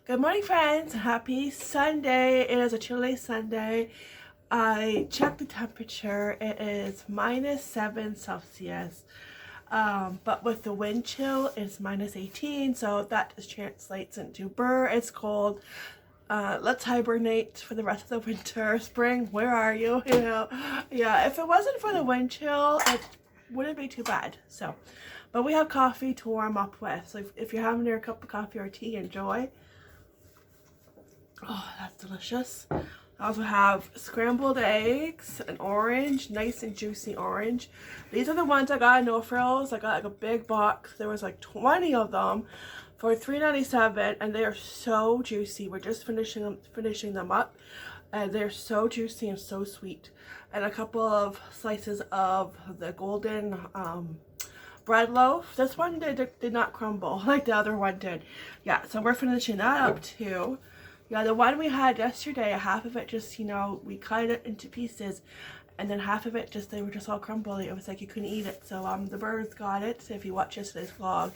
Good morning, friends. Happy Sunday. It is a chilly Sunday. I checked the temperature. It is -7 Celsius. But with the wind chill, it's -18. So that just translates into brr, it's cold. Let's hibernate for the rest of the winter. Spring, where are you? You know, yeah, if it wasn't for the wind chill, it wouldn't be too bad. So, but we have coffee to warm up with. So if you're having your cup of coffee or tea, enjoy. Oh, that's delicious. I also have scrambled eggs, an orange, nice and juicy orange. These are the ones I got in No Frills. I got like a big box. There was like 20 of them for $3.97, and they are so juicy. We're just finishing them up, and they're so juicy and so sweet. And a couple of slices of the golden bread loaf. This one did not crumble like the other one did. Yeah, so we're finishing that up too. Yeah, the one we had yesterday, half of it just, you know, we cut it into pieces, and then half of it just, they were just all crumbly. It was like you couldn't eat it. So the birds got it. So if you watch yesterday's vlog,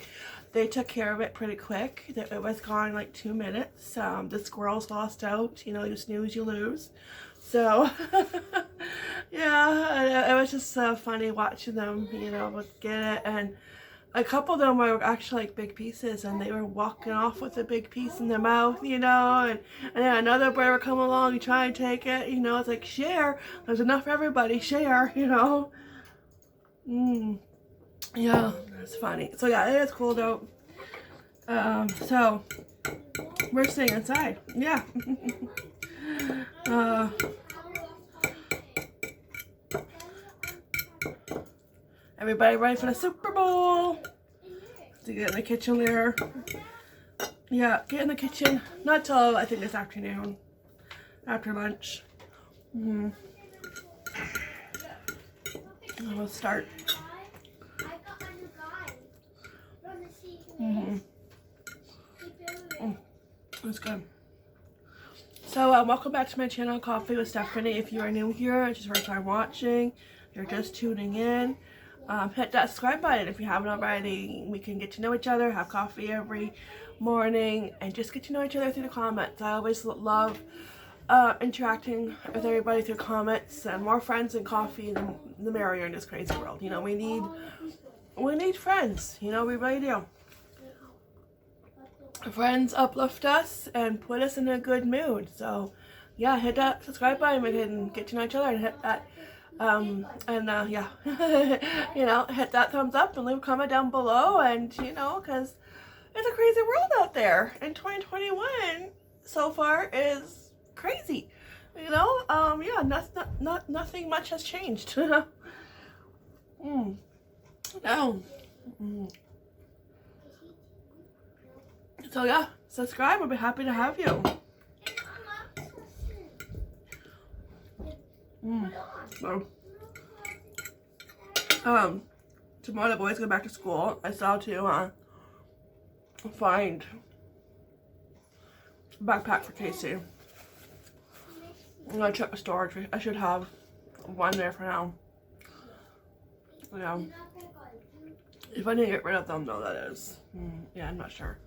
they took care of it pretty quick. It was gone in like 2 minutes. The squirrels lost out. You know, you snooze, you lose. So yeah, it was just so funny watching them, you know, get it. And a couple of them were actually like big pieces, and they were walking off with a big piece in their mouth, you know, and then another bird would come along and try and take it, you know. It's like, share, there's enough for everybody, share, you know. Yeah, that's funny. So yeah, it is cold out. So we're staying inside. Yeah. Everybody ready for the Super Bowl? To get in the kitchen there. Yeah, get in the kitchen. Not till I think this afternoon. After lunch. We'll start. That's good. So welcome back to my channel, Coffee with Stephanie. If you are new here, it's your first time watching, you're just tuning in, hit that subscribe button if you haven't already. We can get to know each other, have coffee every morning, and just get to know each other through the comments. I always love interacting with everybody through comments, and more friends and coffee, the merrier in this crazy world. You know, we need friends. You know, we really do. Friends uplift us and put us in a good mood. So yeah, hit that subscribe button. We can get to know each other, and hit that yeah, you know, hit that thumbs up and leave a comment down below. And you know, because it's a crazy world out there, and 2021 so far is crazy, you know. Yeah, nothing much has changed. No. So yeah, subscribe. I'll be happy to have you. So, tomorrow the boys go back to school. I still have to find a backpack for Casey. I'm gonna check the storage. I should have one there for now. Yeah. If I didn't get rid of them though, that is. Yeah, I'm not sure.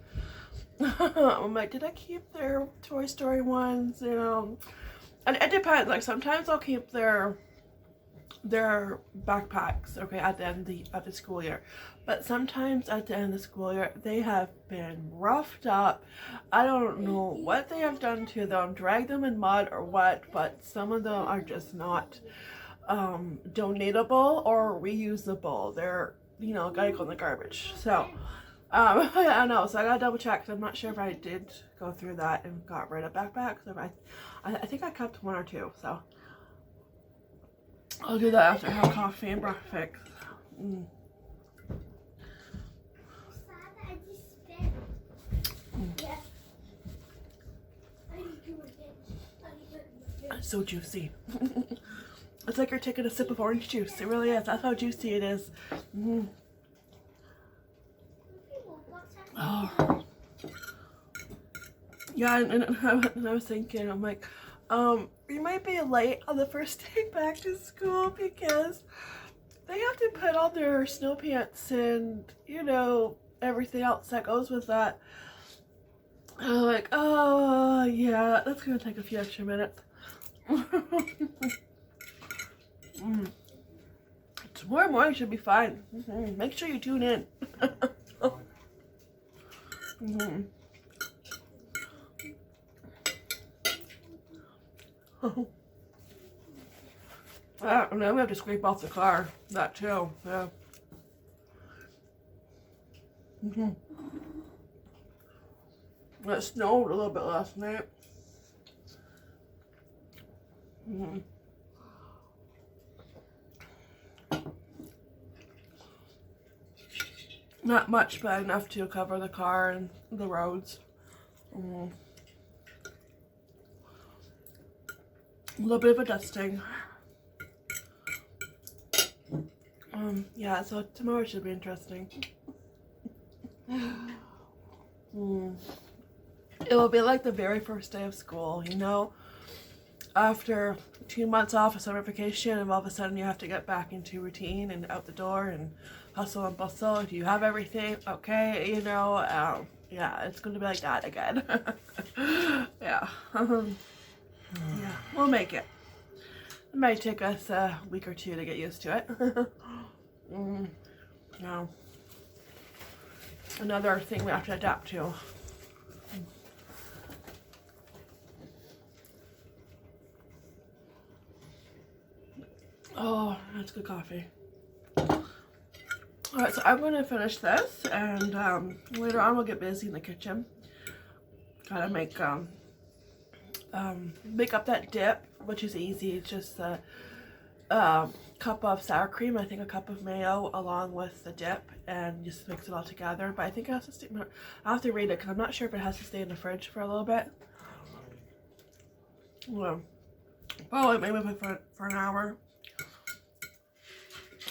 I'm like, did I keep their Toy Story ones? You know, and it depends. Like sometimes I'll keep their backpacks, okay, at the end of the school year, but sometimes at the end of the school year they have been roughed up. I don't know what they have done to them, dragged them in mud or what, but some of them are just not donatable or reusable. They're, you know, gotta go in the garbage. So I don't know, so I gotta double check. I'm not sure if I did go through that and got rid of backpacks, or if I think I kept one or two. So I'll do that after I have coffee and breakfast. It's so juicy. It's like you're taking a sip of orange juice. It really is. That's how juicy it is. Oh. Yeah, and I was thinking, I'm like, we might be late on the first day back to school because they have to put on their snow pants and, you know, everything else that goes with that. I'm like, oh, That's gonna take a few extra minutes. Tomorrow morning should be fine. Make sure you tune in. And then we have to scrape off the car. That too. Yeah. It snowed a little bit last night. Not much, but enough to cover the car and the roads. A little bit of a dusting. Yeah, so tomorrow should be interesting. It will be like the very first day of school, you know? After 2 months off of summer vacation, and all of a sudden you have to get back into routine and out the door and hustle and bustle. Do you have everything? Okay, you know, yeah, it's going to be like that again. Yeah. Yeah, we'll make it. It might take us a week or two to get used to it. No. Another thing we have to adapt to. Oh, that's good coffee. Alright, so I'm going to finish this, and later on we'll get busy in the kitchen. Gotta make up that dip, which is easy. It's just a cup of sour cream, I think a cup of mayo along with the dip, and just mix it all together. But I think it has to stay, I'll have to read it because I'm not sure if it has to stay in the fridge for a little bit. Well, probably maybe for an hour.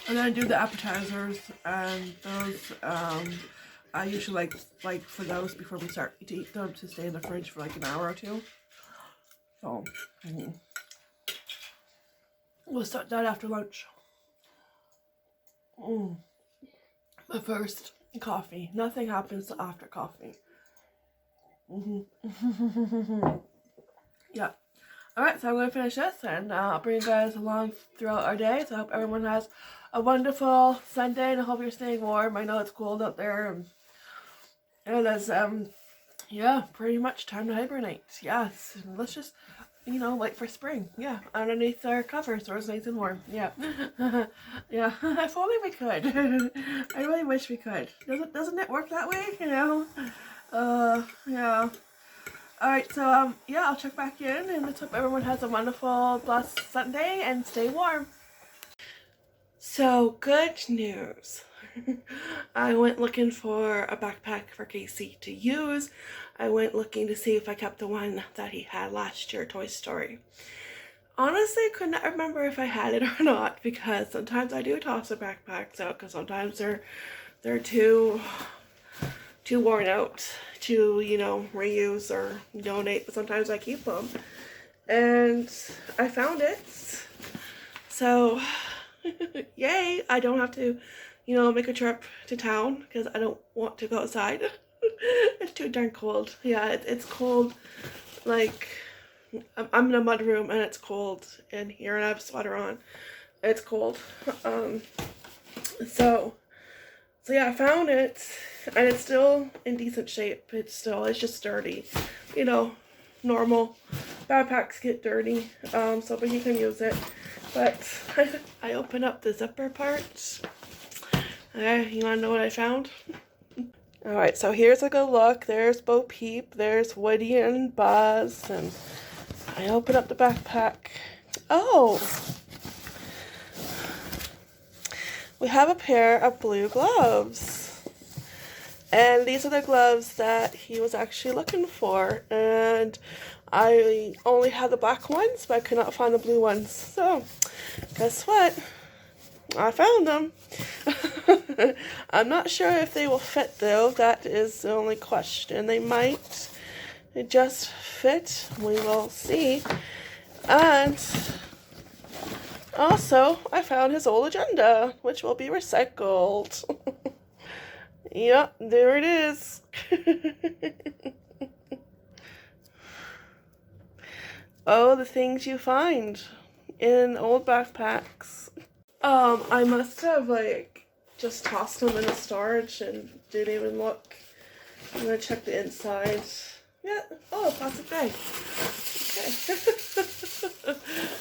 And then I do the appetizers, and those I usually like for those before we start to eat them to stay in the fridge for like an hour or two. So we'll start that after lunch. But first, coffee. Nothing happens till after coffee. Yeah. Alright, so I'm going to finish this, and I'll bring you guys along throughout our day. So I hope everyone has a wonderful Sunday, and I hope you're staying warm. I know it's cold out there, and it is, yeah, pretty much time to hibernate. Yes, and let's just, you know, wait for spring. Yeah, underneath our covers so it's nice and warm. Yeah. Yeah, if only we could. I really wish we could. Doesn't it work that way, you know? Yeah. Alright, so, yeah, I'll check back in, and let's hope everyone has a wonderful, blessed Sunday, and stay warm. So, good news. I went looking for a backpack for Casey to use. I went looking to see if I kept the one that he had last year, Toy Story. Honestly, I could not remember if I had it or not, because sometimes I do toss the backpacks out, because sometimes they're too worn out to, you know, reuse or donate, but sometimes I keep them. And I found it. So, yay, I don't have to, you know, make a trip to town because I don't want to go outside. It's too darn cold. Yeah, it's cold. Like, I'm in a mud room and it's cold in here and I have a sweater on. It's cold. So yeah, I found it, and it's still in decent shape. It's just dirty. You know, normal backpacks get dirty, but you can use it. But I open up the zipper part. Okay, you wanna know what I found? Alright, so here's a good look. There's Bo Peep, there's Woody and Buzz, and I open up the backpack. Oh! We have a pair of blue gloves, and these are the gloves that he was actually looking for, and I only had the black ones, but I could not find the blue ones. So guess what, I found them. I'm not sure if they will fit though. That is the only question. They might just fit, we will see. And also, I found his old agenda, which will be recycled. Yep, there it is. Oh, the things you find in old backpacks. I must have like just tossed them in the storage and didn't even look. I'm gonna check the inside. Yeah. Oh, plastic bag. Okay.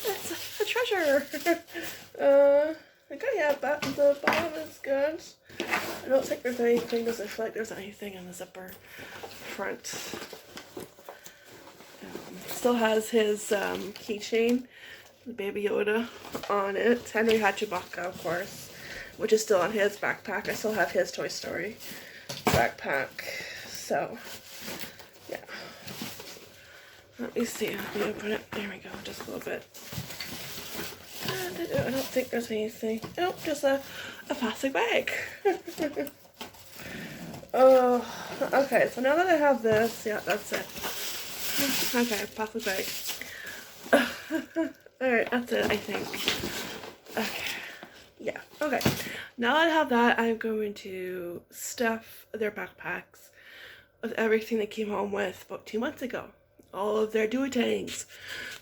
It's a treasure. Okay, yeah, but the bottom is good. I don't think there's anything. Doesn't feel like there's anything in the zipper front. Still has his keychain, the Baby Yoda on it. Henry had Chewbacca, of course, which is still on his backpack. I still have his Toy Story backpack. So, yeah. Let me see. Let me open it. There we go. Just a little bit. I don't think there's anything. Nope, just a plastic bag. Oh, okay. So now that I have this, yeah, that's it. Okay, plastic bag. Alright, that's it, I think. Okay. Yeah, okay. Now that I have that, I'm going to stuff their backpacks with everything they came home with about 2 months ago. All of their duotangs,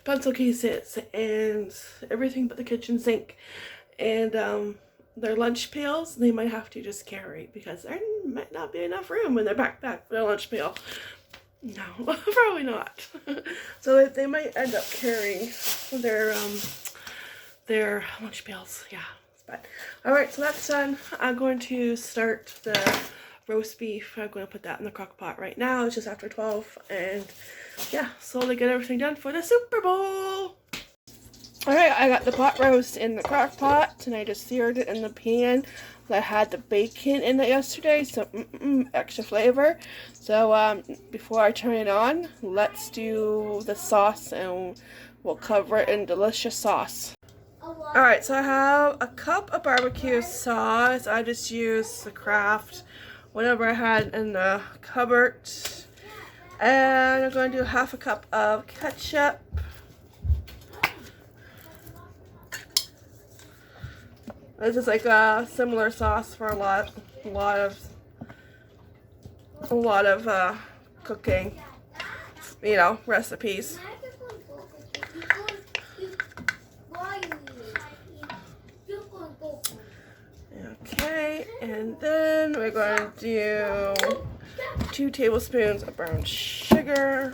pencil cases, and everything but the kitchen sink. And their lunch pails, they might have to just carry because there might not be enough room in their backpack for their lunch pail. No, probably not. So they might end up carrying their lunch pails. Yeah, but all right. So that's done. I'm going to start the roast beef. I'm going to put that in the crock pot right now. It's just after 12, and yeah, slowly get everything done for the Super Bowl. All right, I got the pot roast in the crock pot, and I just seared it in the pan. I had the bacon in it yesterday, so extra flavor. So before I turn it on, let's do the sauce, and we'll cover it in delicious sauce. Alright, so I have a cup of barbecue sauce. I just used the Kraft, whatever I had in the cupboard. And I'm going to do half a cup of ketchup. This is like a similar sauce for a lot of cooking, you know, recipes. Okay, and then we're going to do 2 tablespoons of brown sugar.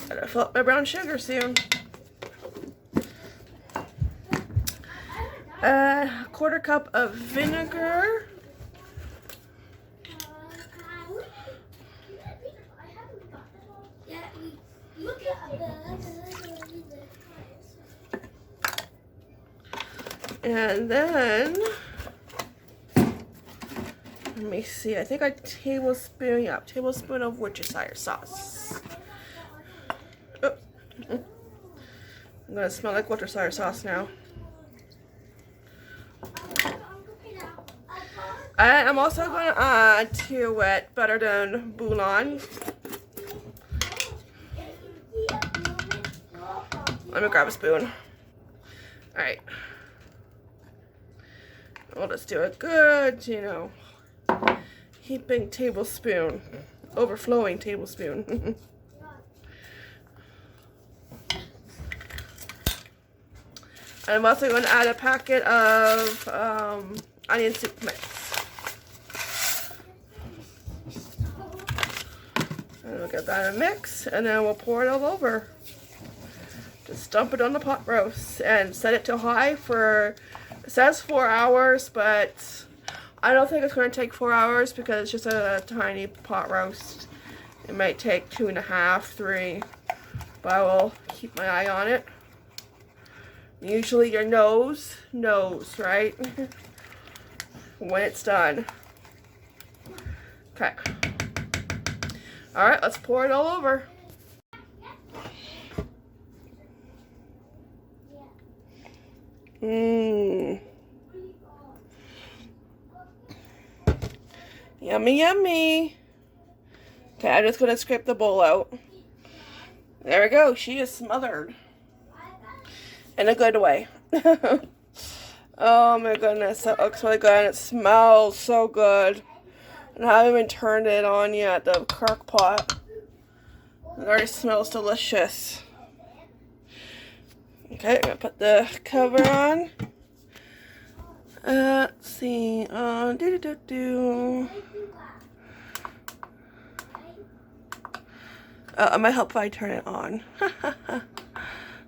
Gotta fill up my brown sugar soon. A 1/4 cup of vinegar. And then, let me see, I think a tablespoon of Worcestershire sauce. Oh. I'm gonna smell like Worcestershire sauce now. And I'm also going to add to it butter than bouillon. Let me grab a spoon. Alright. We'll just do a good, you know, heaping tablespoon, overflowing tablespoon. I'm also going to add a packet of onion soup mix. And we'll get that in a mix, and then we'll pour it all over. Just dump it on the pot roast and set it to high for, it says 4 hours, but I don't think it's going to take 4 hours because it's just a tiny pot roast. It might take 2.5, 3, but I will keep my eye on it. Usually your nose knows, right? When it's done. Okay. Alright, let's pour it all over. Yummy, yummy. Okay, I'm just going to scrape the bowl out. There we go. She is smothered. In a good way. Oh my goodness, that looks really good and it smells so good. And I haven't even turned it on yet, the crock pot. It already smells delicious. Okay, I'm gonna put the cover on. Let's see. It might help if I turn it on.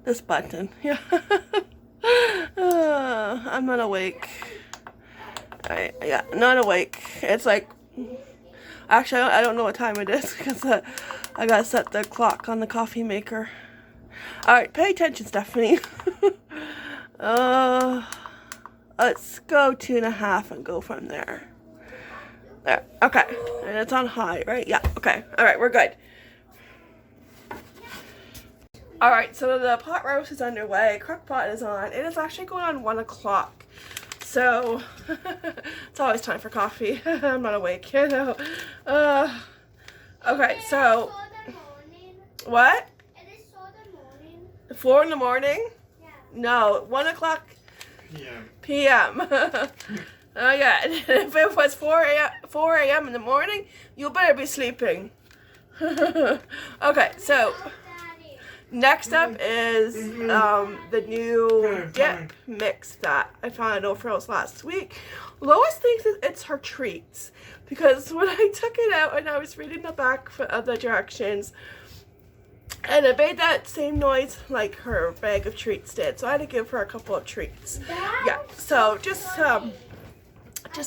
This button. Yeah. I'm not awake. Yeah, not awake. It's like, actually, I don't know what time it is because I gotta set the clock on the coffee maker. Alright, pay attention, Stephanie. Let's go 2.5 and go from there. There, okay. And it's on high, right? Yeah, okay. Alright, we're good. Alright, so the pot roast is underway. Crock pot is on. It is actually going on 1 o'clock. So, it's always time for coffee. I'm not awake, you know. Okay, so. What? 4 in the morning? Yeah. No, 1 o'clock p.m. Oh yeah, if it was 4 a.m. in the morning, you better be sleeping. Okay, so next up is the new dip mix that I found at No Frills last week. Lois thinks it's her treats because when I took it out and I was reading the back of the directions, and it made that same noise like her bag of treats did. So I had to give her a couple of treats. Yeah, so just thought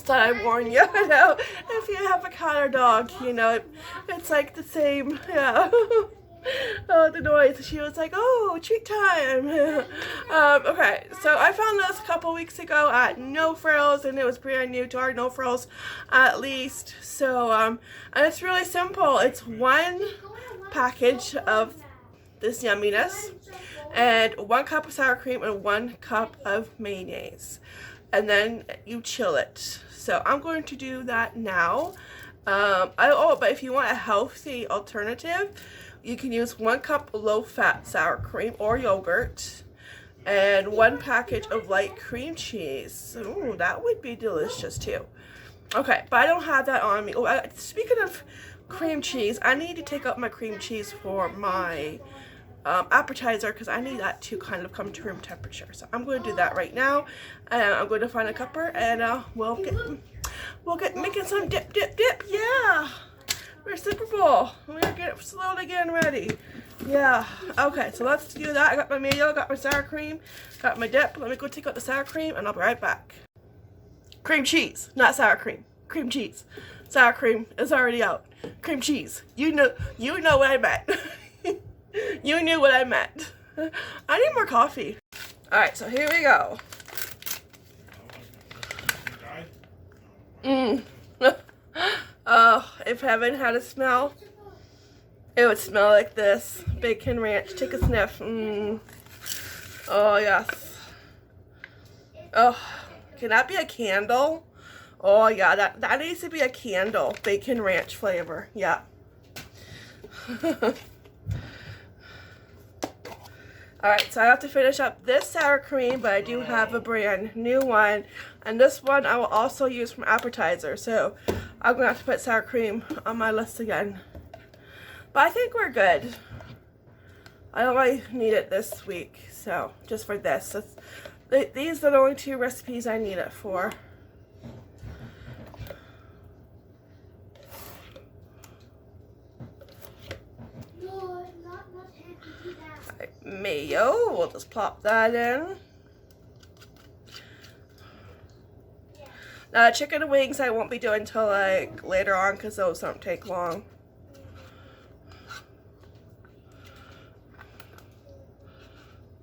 I'd warn you, you know, if you have a cat or dog, you know, it's like the same, yeah. Oh, the noise. She was like, oh, treat time. Okay, so I found this a couple weeks ago at No Frills, and it was brand new to our No Frills at least. So, and it's really simple. It's 1 package of this yumminess and 1 cup of sour cream and 1 cup of mayonnaise, and then you chill it. So I'm going to do that now. But if you want a healthy alternative, you can use 1 cup low-fat sour cream or yogurt and 1 package of light cream cheese. Ooh, that would be delicious too. Okay, but I don't have that on me. Oh, speaking of cream cheese, I need to take out my cream cheese for my appetizer because I need that to kind of come to room temperature. So I'm going to do that right now, and I'm going to find a cupper, and we'll get making some dip. Yeah, we're Superbowl. We're gonna get it slowly getting ready. Yeah. Okay, so let's do that. I got my mayo, got my sour cream, got my dip. Let me go take out the sour cream, and I'll be right back. Cream cheese, not sour cream. Cream cheese. Sour cream is already out. Cream cheese. You know what I meant. You knew what I meant. I need more coffee. Alright, so here we go. Oh, if heaven had a smell, it would smell like this. Bacon ranch. Take a sniff. Oh, yes. Oh, can that be a candle? Oh, yeah, that needs to be a candle. Bacon ranch flavor. Yeah. Alright, so I have to finish up this sour cream, but I do have a brand new one. And this one I will also use from appetizer. So I'm going to have to put sour cream on my list again. But I think we're good. I don't really need it this week. So just for this. These are the only 2 recipes I need it for. Mayo, we'll just plop that in. Now chicken and wings I won't be doing until like later on because those don't take long.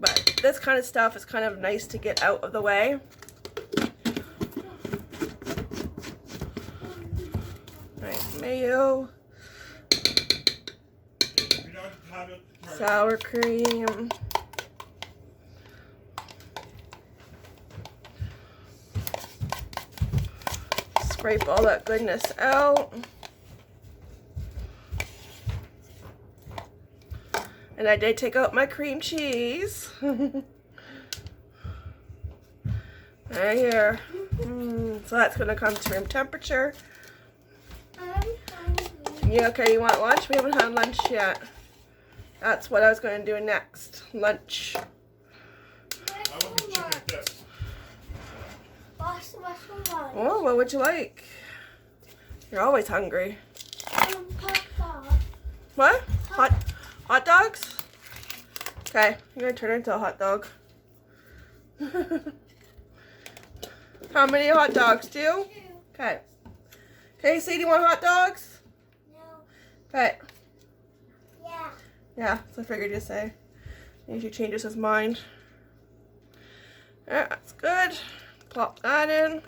But this kind of stuff is kind of nice to get out of the way. Right, mayo. Sour cream. Scrape all that goodness out. And I did take out my cream cheese. Right here. So that's gonna come to room temperature. Yeah, okay, you want lunch? We haven't had lunch yet. That's what I was gonna do next. Lunch. I want chicken like this. Oh, what would you like? You're always hungry. What? Hot dogs? Okay, I'm gonna turn it into a hot dog. How many hot dogs? 2? Okay. Casey, do you want hot dogs? No. Okay. Yeah. Yeah, so I figured you'd say. He usually changes his mind. Yeah, that's good. Plop that in.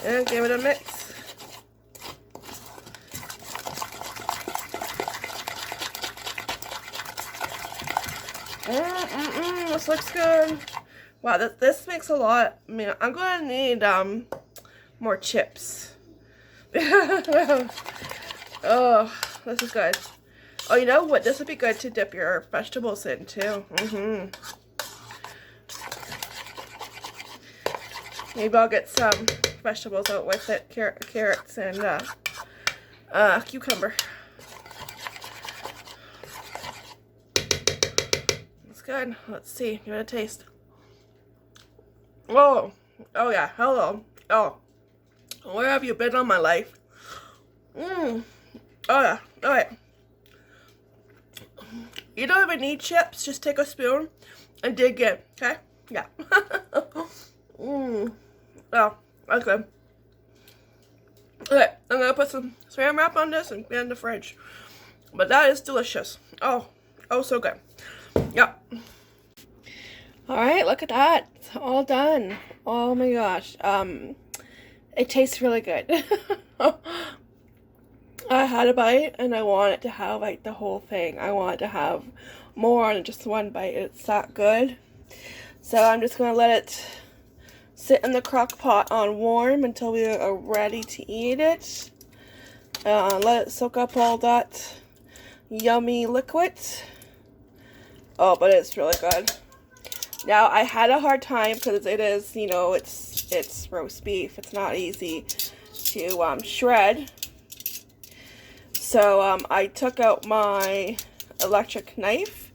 And give it a mix. This looks good. Wow, this makes a lot. I mean, I'm gonna need more chips. Oh, this is good. Oh, you know what? This would be good to dip your vegetables in too. Maybe I'll get some vegetables out with it, carrots and cucumber. It's good. Let's see. Give it a taste. Oh yeah. Hello. Oh, where have you been all my life? Oh yeah. All right. You don't even need chips. Just take a spoon and dig in. Okay? Yeah. Oh, that's good. Okay, I'm gonna put some saran wrap on this and put it in the fridge. But that is delicious. Oh, so good. Yep. Alright, look at that. It's all done. Oh my gosh. It tastes really good. I had a bite and I wanted to have like the whole thing. I wanted to have more than just one bite. It's that good. So I'm just gonna let it sit in the crock pot on warm until we are ready to eat it. Let it soak up all that yummy liquid. Oh, but it's really good. Now, I had a hard time because it is, you know, it's roast beef. It's not easy to shred. So I took out my electric knife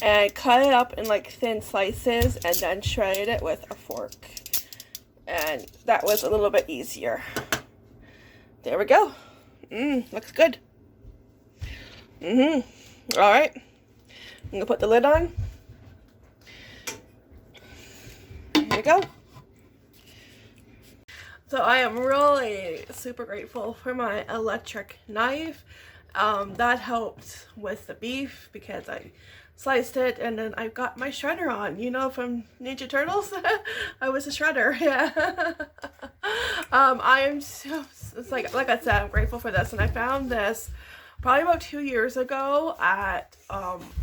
and cut it up in like thin slices and then shredded it with a fork. And that was a little bit easier. There we go. Looks good. Alright. I'm gonna put the lid on. There we go. So I am really super grateful for my electric knife. That helped with the beef because I sliced it and then I got my shredder on, you know, from Ninja Turtles. I was a shredder. Yeah. I am so, it's like I said, I'm grateful for this, and I found this probably about 2 years ago at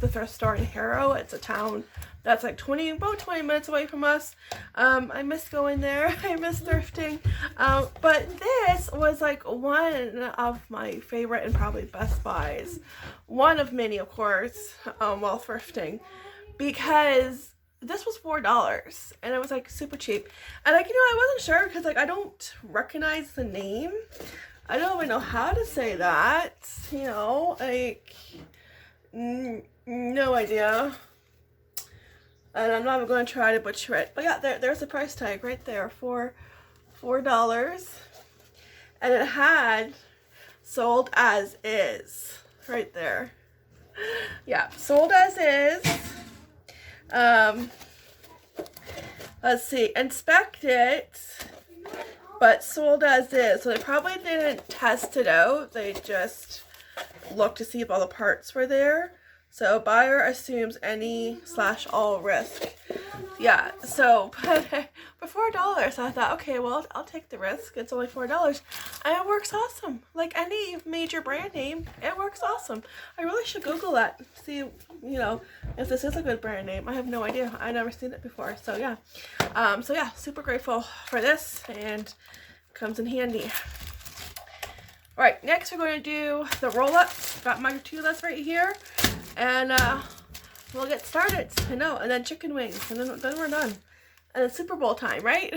the thrift store in Harrow. It's a town that's like about 20 minutes away from us. I miss going there. I miss thrifting. But this was like one of my favorite and probably best buys. One of many, of course, while thrifting, because this was $4 and it was like super cheap. And like, you know, I wasn't sure because like I don't recognize the name. I don't even know how to say that, you know, like no idea. And I'm not even going to try to butcher it. But yeah, there's a price tag right there for $4. And it had sold as is right there. Yeah, sold as is. Let's see, inspected, but sold as is. So they probably didn't test it out. They just looked to see if all the parts were there. So buyer assumes any/all risk. Yeah, so but for $4, I thought, okay, well, I'll take the risk. It's only $4. And it works awesome. Like any major brand name, it works awesome. I really should Google that. See, you know, if this is a good brand name. I have no idea. I've never seen it before. So yeah. Super grateful for this, and comes in handy. Alright, next we're going to do the roll-ups. Got my tortillas right here. And we'll get started. I know. And then chicken wings. And then we're done. And it's Super Bowl time, right?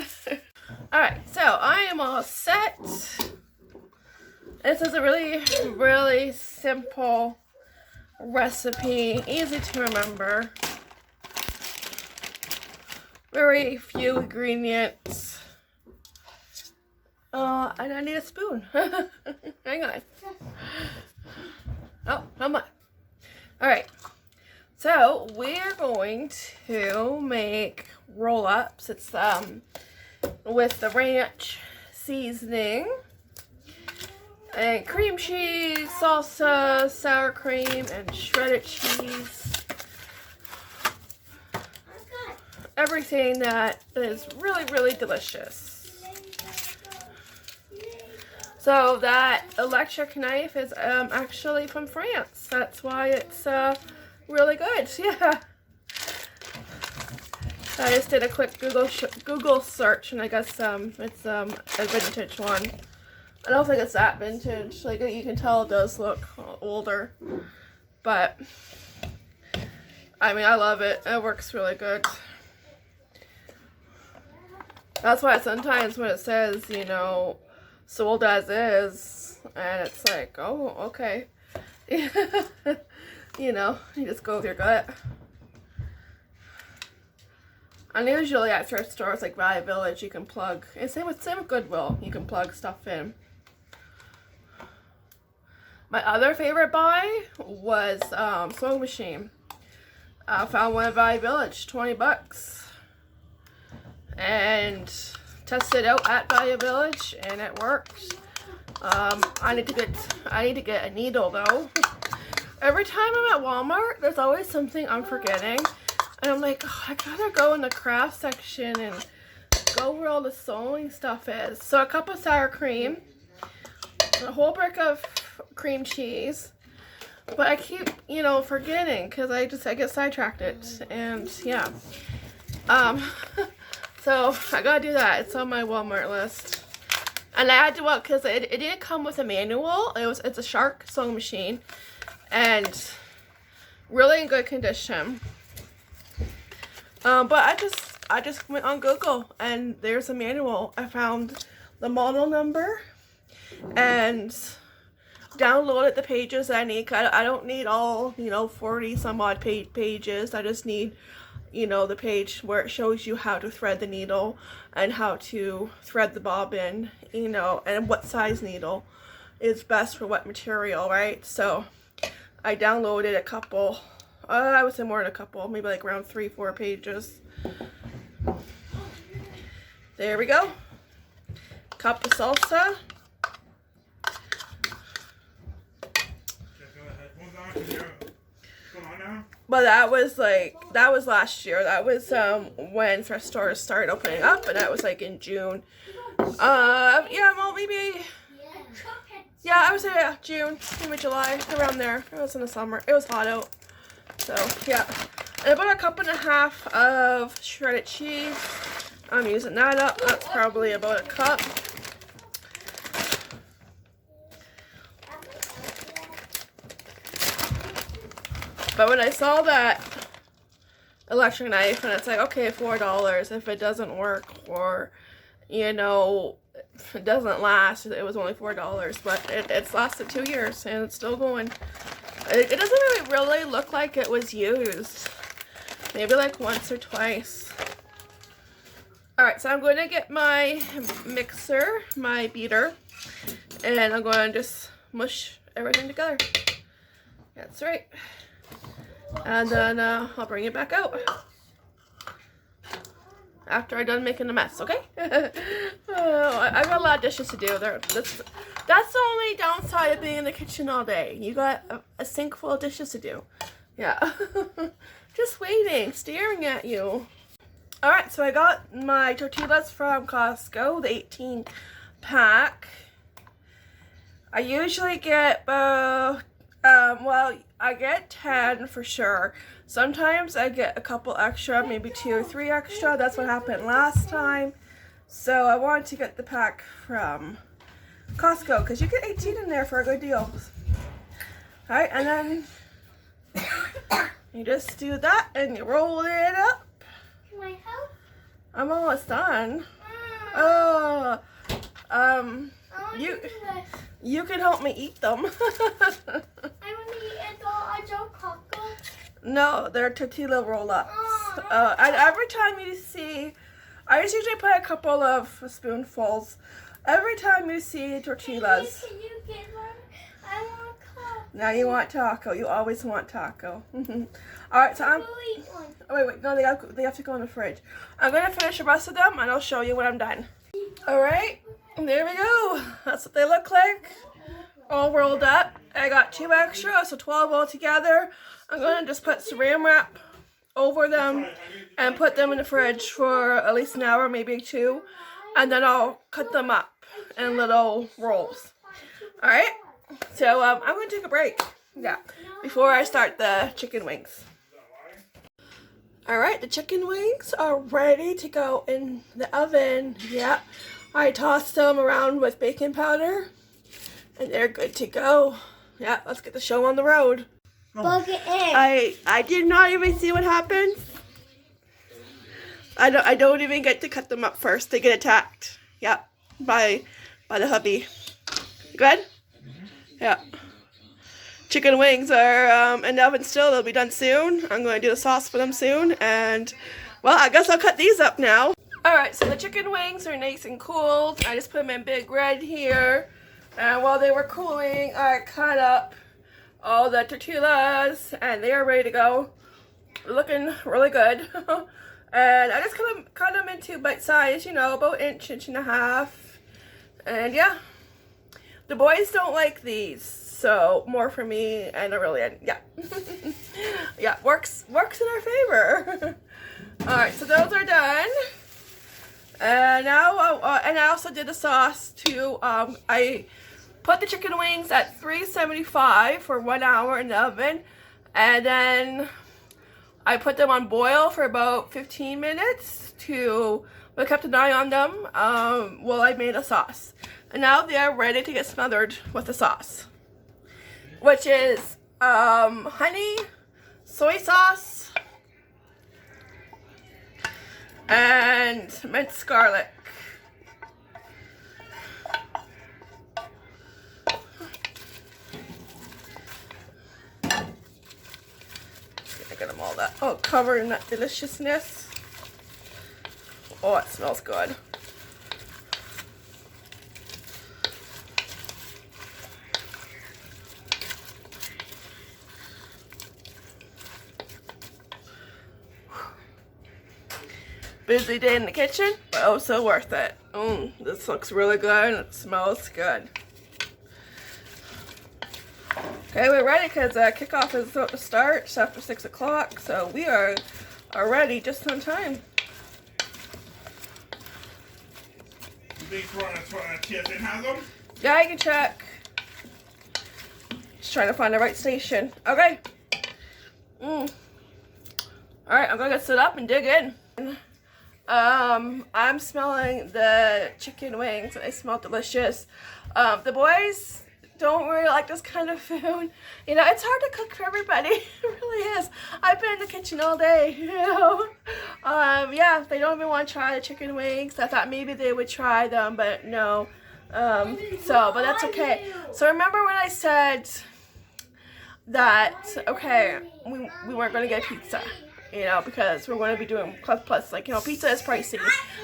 Alright, so I am all set. This is a really, really simple recipe. Easy to remember. Very few ingredients. And I need a spoon. Hang on. Oh, come on. Alright. So, we're going to make roll-ups. It's, with the ranch seasoning. And cream cheese, salsa, sour cream, and shredded cheese. Everything that is really, really delicious. So that electric knife is actually from France. That's why it's really good. Yeah. I just did a quick Google search, and I guess it's a vintage one. I don't think it's that vintage. Like, you can tell it does look older, but I mean, I love it. It works really good. That's why sometimes when it says, you know, sold as is, and it's like, oh, okay. You know, you just go with your gut. And usually at thrift stores like Value Village, you can plug, and same with Goodwill, you can plug stuff in. My other favorite buy was sewing machine. I found one at Value Village, 20 bucks. And tested it out at Value Village, and it works. I need to get a needle though. Every time I'm at Walmart, there's always something I'm forgetting, and I'm like, oh, I gotta go in the craft section and go where all the sewing stuff is. So a cup of sour cream, a whole brick of cream cheese, but I keep, you know, forgetting because I get sidetracked it, and yeah. So I gotta do that. It's on my Walmart list. And I had to look because it didn't come with a manual. It's a Shark sewing machine, and really in good condition. But I just went on Google, and there's a manual. I found the model number and downloaded the pages that I need. I don't need all, you know, 40 some odd pages. I just need, you know, the page where it shows you how to thread the needle and how to thread the bobbin, you know, and what size needle is best for what material, right? So I downloaded a couple, I would say more than a couple, maybe like around 3-4 pages. There we go. Cup of salsa. But that was last year. That was when thrift stores started opening up, and that was like in June. Yeah, well, maybe, yeah, I would say June, maybe July, around there. It was in the summer. It was hot out. So, yeah. And about a cup and a half of shredded cheese. I'm using that up. That's probably about a cup. But when I saw that electric knife, and it's like, okay, $4 if it doesn't work, or, you know, if it doesn't last, it was only $4, but it's lasted 2 years, and it's still going. It doesn't really look like it was used. Maybe like once or twice. Alright, so I'm going to get my mixer, my beater, and I'm going to just mush everything together. That's right. And then I'll bring it back out after I'm done making a mess, okay? Oh, I've got a lot of dishes to do. That's the only downside of being in the kitchen all day. You got a sink full of dishes to do. Yeah. Just waiting, staring at you. Alright, so I got my tortillas from Costco, the 18 pack. I usually get well, I get 10 for sure. Sometimes I get a couple extra, maybe 2 or 3 extra. That's what happened last time. So I wanted to get the pack from Costco, because you get 18 in there for a good deal. Alright, and then you just do that and you roll it up. Can I help? I'm almost done. I Oh, want you to do this. you can help me eat them. I want to eat a Joe Coco. No, they're tortilla roll-ups. Oh, And every time you see, I just usually put a couple of spoonfuls. Every time you see tortillas. Can you get one? I want Coco. Now you want taco. You always want taco. Alright, so I'm... We'll eat one. Oh, wait. No, they have to go in the fridge. I'm going to finish the rest of them, and I'll show you when I'm done. Alright, there we go. That's what they look like. All rolled up. I got 2 extra, so 12 altogether. I'm going to just put saran wrap over them and put them in the fridge for at least an hour, maybe 2. And then I'll cut them up in little rolls. Alright, so I'm going to take a break. Yeah, before I start the chicken wings. Alright, the chicken wings are ready to go in the oven. Yeah, I tossed them around with baking powder. And they're good to go. Yeah, let's get the show on the road. Plug it in. I did not even see what happens. I don't even get to cut them up first. They get attacked. Yeah, by the hubby. Good? Yeah. Chicken wings are in the oven still. They'll be done soon. I'm going to do the sauce for them soon. And, well, I guess I'll cut these up now. Alright, so the chicken wings are nice and cooled. I just put them in Big Red here. And while they were cooling, I cut up all the tortillas. And they are ready to go. Looking really good. And I just cut them into bite size, you know, about inch and a half. And, yeah. The boys don't like these. So more for me, and yeah, yeah, works in our favor. All right, so those are done, and now and I also did the sauce too. I put the chicken wings at 375 for 1 hour in the oven, and then I put them on boil for about 15 minutes I kept an eye on them while I made a sauce, and now they are ready to get smothered with the sauce. Which is honey, soy sauce, and minced garlic. Get them all that. Oh, covered in that deliciousness. Oh, it smells good. Busy day in the kitchen, but oh so worth it. This looks really good and it smells good. Okay, we're ready because kickoff is about to start. It's after 6 o'clock, so we are ready just on time. You think TSN has them? Yeah, I can check. Just trying to find the right station. Okay. Alright, I'm gonna get stood up and dig in. I'm smelling the chicken wings and they smell delicious. The boys don't really like this kind of food. You know, it's hard to cook for everybody. It really is. I've been in the kitchen all day, you know. Yeah, they don't even want to try the chicken wings. I thought maybe they would try them, but no. But that's okay. So remember when I said that, okay, we weren't going to get pizza. You know, because we're going to be doing plus, like, you know, pizza is pricey,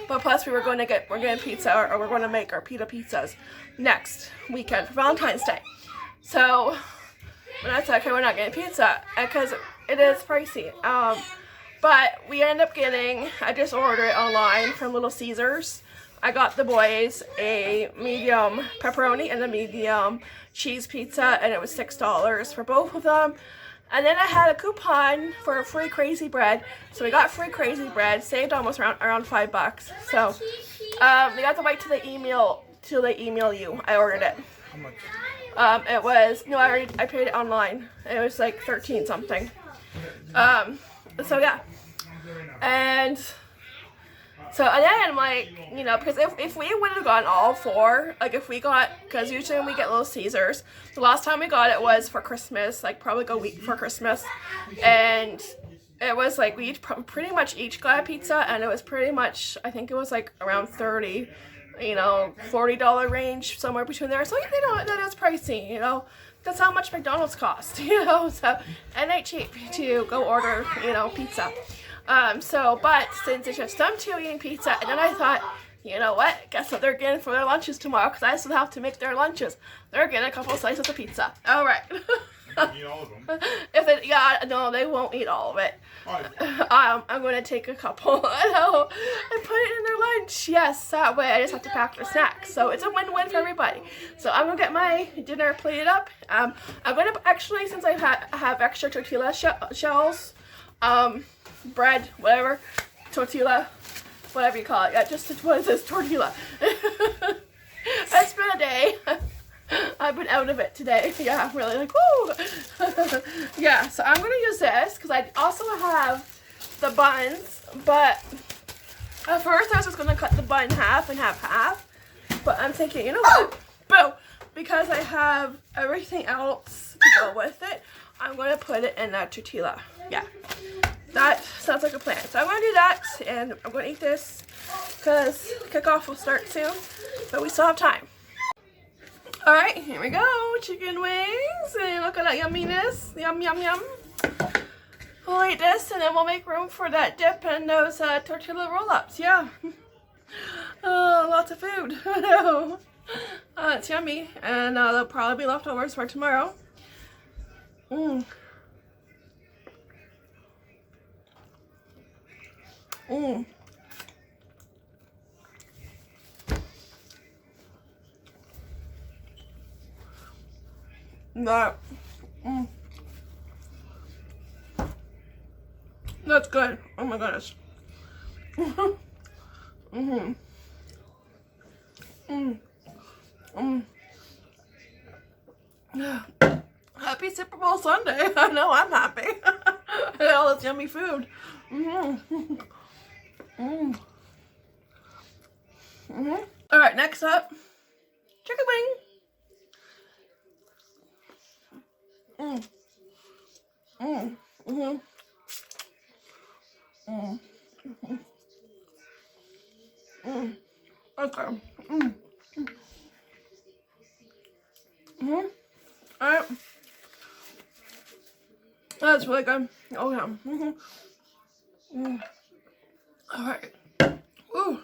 but plus we're getting pizza, or we're going to make our pita pizzas next weekend for Valentine's Day. So when I said, okay, we're not getting pizza because it is pricey. But we end up getting, I just ordered it online from Little Caesars. I got the boys a medium pepperoni and a medium cheese pizza, and it was $6 for both of them. And then I had a coupon for free crazy bread, so we got free crazy bread, saved almost around $5. So they got to wait till they email you. I ordered it. How much? It was I paid it online. It was like 13 something. So yeah, and So and then like, you know, because if we would have gotten all 4, like if we got, because usually when we get Little Caesars, the last time we got it was for Christmas, like probably a week for Christmas, and it was like we pretty much each got a pizza, and it was pretty much, I think it was like around 30, you know, $40 range, somewhere between there. So you know, that is pricey, you know. That's how much McDonald's cost, you know. So it ain't cheap to go order, you know, pizza. But since it's just them 2 eating pizza, and then I thought, you know what? Guess what they're getting for their lunches tomorrow? Because I still have to make their lunches. They're getting a couple slices of pizza. All right. Eat all of them. No, they won't eat all of it. Oh. I'm going to take a couple and put it in their lunch. Yes, that way I just have to pack their snacks. So it's a win-win for everybody. So I'm going to get my dinner plated up. I'm going to actually, since I have extra tortilla shells, bread, whatever, tortilla, whatever you call it. Yeah, just what is this? Tortilla. It's been a day. I've been out of it today. Yeah, really like, woo! Yeah, so I'm going to use this because I also have the buns, but at first I was just going to cut the bun in half and have half, but I'm thinking, you know what? Boo! Because I have everything else to go with it, I'm going to put it in that tortilla. Yeah, that sounds like a plan. So I'm going to do that, and I'm going to eat this because kickoff will start soon, but we still have time. Alright, here we go. Chicken wings. And look at that yumminess. Yum, yum, yum. We'll eat this and then we'll make room for that dip and those tortilla roll-ups. Yeah. Oh, lots of food. I know. It's yummy. And there'll probably be leftovers for tomorrow. Mmm. Mmm. That, that's good. Oh my goodness. Happy Super Bowl Sunday. I know I'm happy. All this yummy food. All right, next up, chicken wing. Okay. Alright. That's really good. Oh yeah. Alright. Ooh.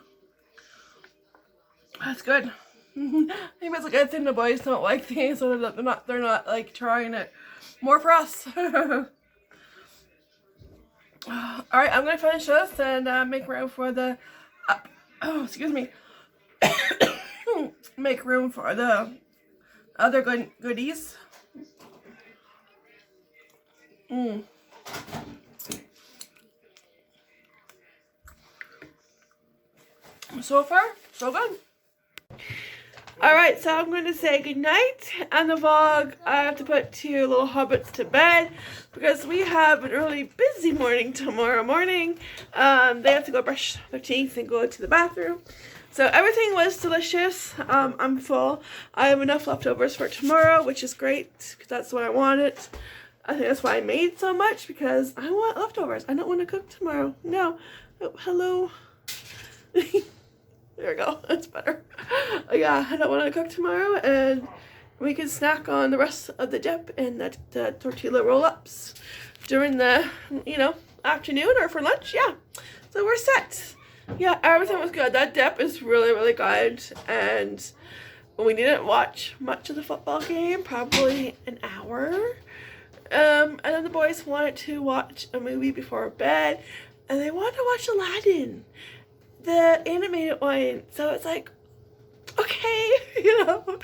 That's good. I think that's a good thing the boys don't like these, so that they're not like trying it more for us. Alright, I'm gonna finish this and make room for the excuse me. Make room for the other goodies. So far, so good. Alright, so I'm going to say goodnight and the vlog. I have to put 2 little hobbits to bed because we have an early busy morning tomorrow morning. They have to go brush their teeth and go to the bathroom. So everything was delicious. I'm full. I have enough leftovers for tomorrow, which is great because that's what I wanted. I think that's why I made so much, because I want leftovers. I don't want to cook tomorrow. No. Oh, hello. There we go. That's better. Yeah, I don't want to cook tomorrow, and we can snack on the rest of the dip and the tortilla roll-ups during the, you know, afternoon or for lunch. Yeah. So we're set. Yeah, everything was good. That dip is really, really good. And we didn't watch much of the football game, probably an hour. And then the boys wanted to watch a movie before bed, and they wanted to watch Aladdin, the animated one. So it's like, okay, you know,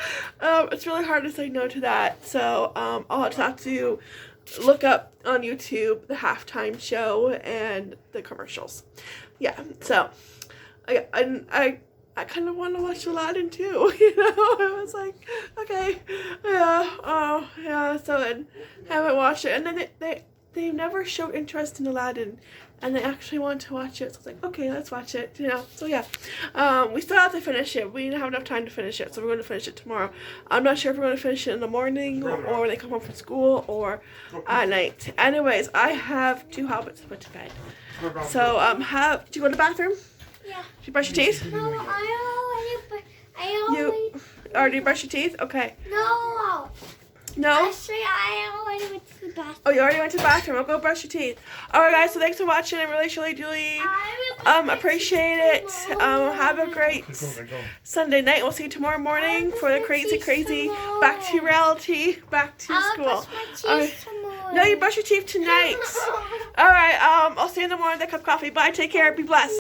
it's really hard to say no to that. So I'll just have to look up on YouTube the halftime show and the commercials. Yeah, so I kind of want to watch Aladdin too, you know. I was like, okay, yeah, oh yeah. So I haven't watched it, and then they never showed interest in Aladdin, and they actually wanted to watch it. So I was like, okay, let's watch it. You know. So yeah, we still have to finish it. We didn't have enough time to finish it, so we're going to finish it tomorrow. I'm not sure if we're going to finish it in the morning or when they come home from school or at night. Anyways, I have 2 hobbits to put to bed. So do you go to the bathroom? Yeah. Did you brush your teeth? No, I already brush your teeth? Okay. No. No? Actually, I already went to the bathroom. Oh, you already went to the bathroom. I'll go brush your teeth. Alright guys, so thanks for watching. I really, truly appreciate it. Have a great Sunday night. We'll see you tomorrow morning for the crazy back to reality, back to school. No, you brush your teeth tonight. Alright, I'll see you in the morning with a cup of coffee. Bye, take care, be blessed.